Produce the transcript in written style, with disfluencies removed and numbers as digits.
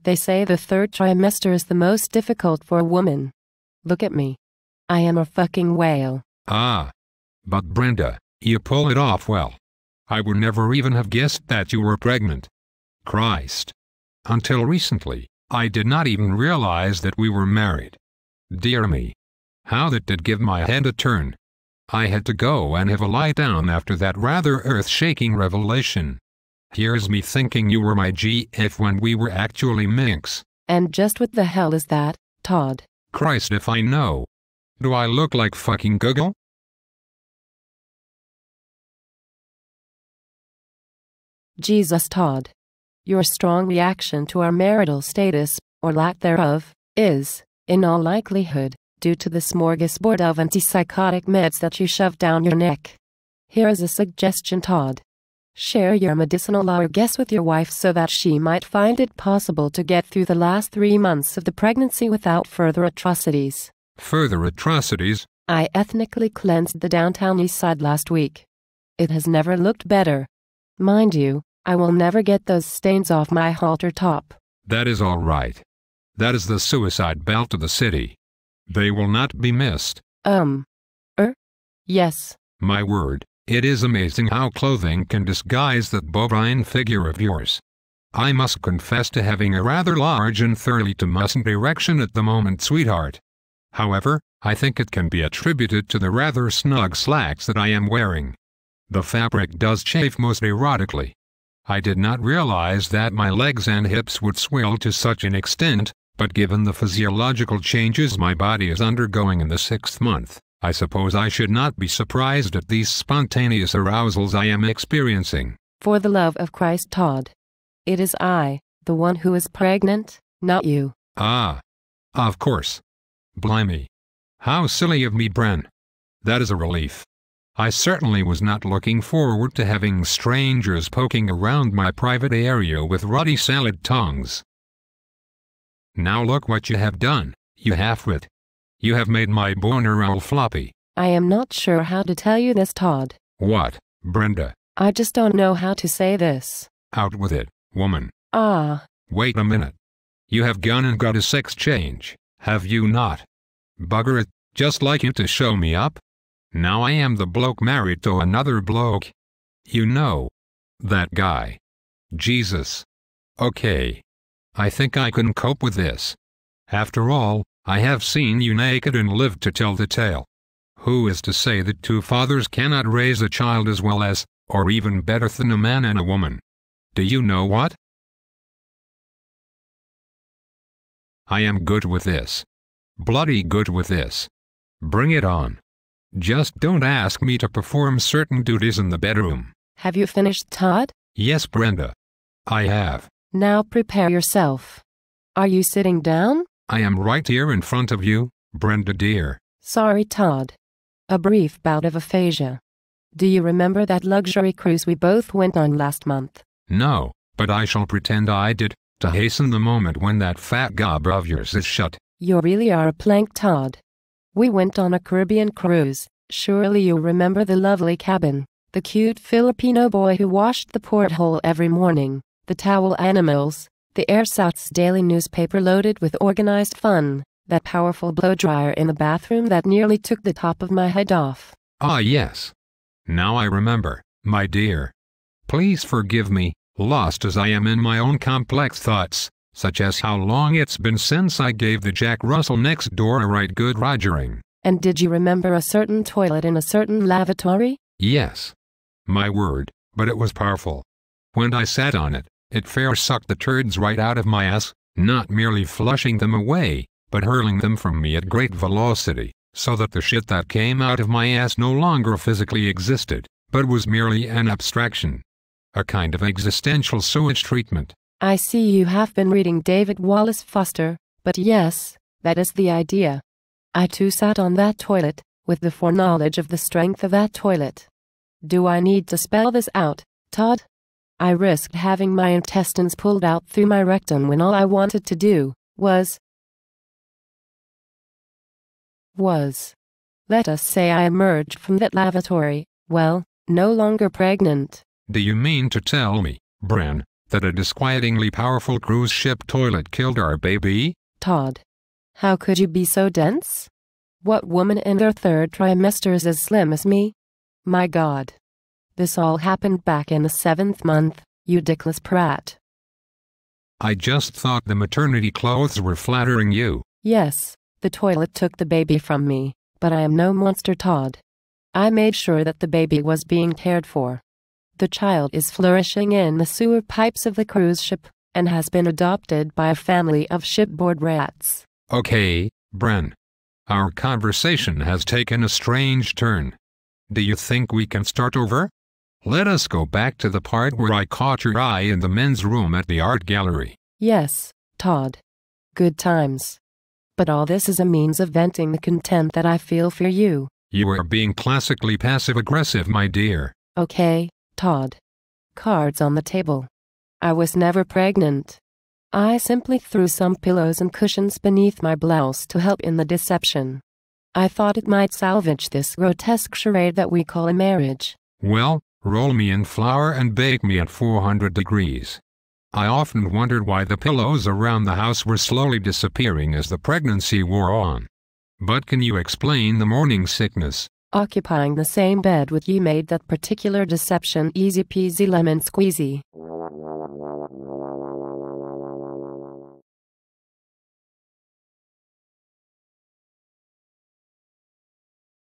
They say the third trimester is the most difficult for a woman. Look at me. I am a fucking whale. Ah. But Brenda, you pull it off well. I would never even have guessed that you were pregnant. Christ. Until recently, I did not even realize that we were married. Dear me. How that did give my head a turn. I had to go and have a lie down after that rather earth-shaking revelation. Here's me thinking you were my GF when we were actually minks. And just what the hell is that, Todd? Christ if I know. Do I look like fucking Google? Jesus, Todd. Your strong reaction to our marital status, or lack thereof, is, in all likelihood, due to the smorgasbord of antipsychotic meds that you shoved down your neck. Here is a suggestion, Todd. Share your medicinal largesse with your wife so that she might find it possible to get through the last 3 months of the pregnancy without further atrocities. Further atrocities? I ethnically cleansed the downtown east side last week. It has never looked better. Mind you, I will never get those stains off my halter top. That is all right. That is the suicide belt of the city. They will not be missed. Yes. My word, it is amazing how clothing can disguise that bovine figure of yours. I must confess to having a rather large and thoroughly tumescent erection at the moment, sweetheart. However, I think it can be attributed to the rather snug slacks that I am wearing. The fabric does chafe most erotically. I did not realize that my legs and hips would swell to such an extent, but given the physiological changes my body is undergoing in the 6th month, I suppose I should not be surprised at these spontaneous arousals I am experiencing. For the love of Christ, Todd. It is I, the one who is pregnant, not you. Ah. Of course. Blimey. How silly of me, Bren. That is a relief. I certainly was not looking forward to having strangers poking around my private area with ruddy salad tongues. Now look what you have done, you half-wit. You have made my boner all floppy. I am not sure how to tell you this, Todd. What, Brenda? I just don't know how to say this. Out with it, woman. Wait a minute. You have gone and got a sex change, have you not? Bugger it, just like you to show me up. Now I am the bloke married to another bloke. You know. That guy. Jesus. Okay. I think I can cope with this. After all, I have seen you naked and lived to tell the tale. Who is to say that two fathers cannot raise a child as well as, or even better than a man and a woman? Do you know what? I am good with this. Bloody good with this. Bring it on. Just don't ask me to perform certain duties in the bedroom. Have you finished, Todd? Yes, Brenda. I have. Now prepare yourself. Are you sitting down? I am right here in front of you, Brenda dear. Sorry, Todd. A brief bout of aphasia. Do you remember that luxury cruise we both went on last month? No, but I shall pretend I did, to hasten the moment when that fat gob of yours is shut. You really are a plank, Todd. We went on a Caribbean cruise. Surely you remember the lovely cabin, the cute Filipino boy who washed the porthole every morning, the towel animals, the ersatz daily newspaper loaded with organized fun, that powerful blow-dryer in the bathroom that nearly took the top of my head off. Ah yes. Now I remember, my dear. Please forgive me, lost as I am in my own complex thoughts, such as how long it's been since I gave the Jack Russell next door a right good rogering. And did you remember a certain toilet in a certain lavatory? Yes. My word, but it was powerful. When I sat on it, it fair sucked the turds right out of my ass, not merely flushing them away, but hurling them from me at great velocity, so that the shit that came out of my ass no longer physically existed, but was merely an abstraction. A kind of existential sewage treatment. I see you have been reading David Wallace Foster, but yes, that is the idea. I too sat on that toilet, with the foreknowledge of the strength of that toilet. Do I need to spell this out, Todd? I risked having my intestines pulled out through my rectum when all I wanted to do was, let us say I emerged from that lavatory, well, no longer pregnant. Do you mean to tell me, Bren, That a disquietingly powerful cruise ship toilet killed our baby? Todd. How could you be so dense? What woman in their third trimester is as slim as me? My God. This all happened back in the 7th month, you dickless prat. I just thought the maternity clothes were flattering you. Yes, the toilet took the baby from me, but I am no monster, Todd. I made sure that the baby was being cared for. The child is flourishing in the sewer pipes of the cruise ship, and has been adopted by a family of shipboard rats. Okay, Bren. Our conversation has taken a strange turn. Do you think we can start over? Let us go back to the part where I caught your eye in the men's room at the art gallery. Yes, Todd. Good times. But all this is a means of venting the contempt that I feel for you. You are being classically passive-aggressive, my dear. Okay, Todd. Cards on the table. I was never pregnant. I simply threw some pillows and cushions beneath my blouse to help in the deception. I thought it might salvage this grotesque charade that we call a marriage. Well, roll me in flour and bake me at 400 degrees. I often wondered why the pillows around the house were slowly disappearing as the pregnancy wore on. But can you explain the morning sickness? Occupying the same bed with you made that particular deception easy peasy lemon squeezy.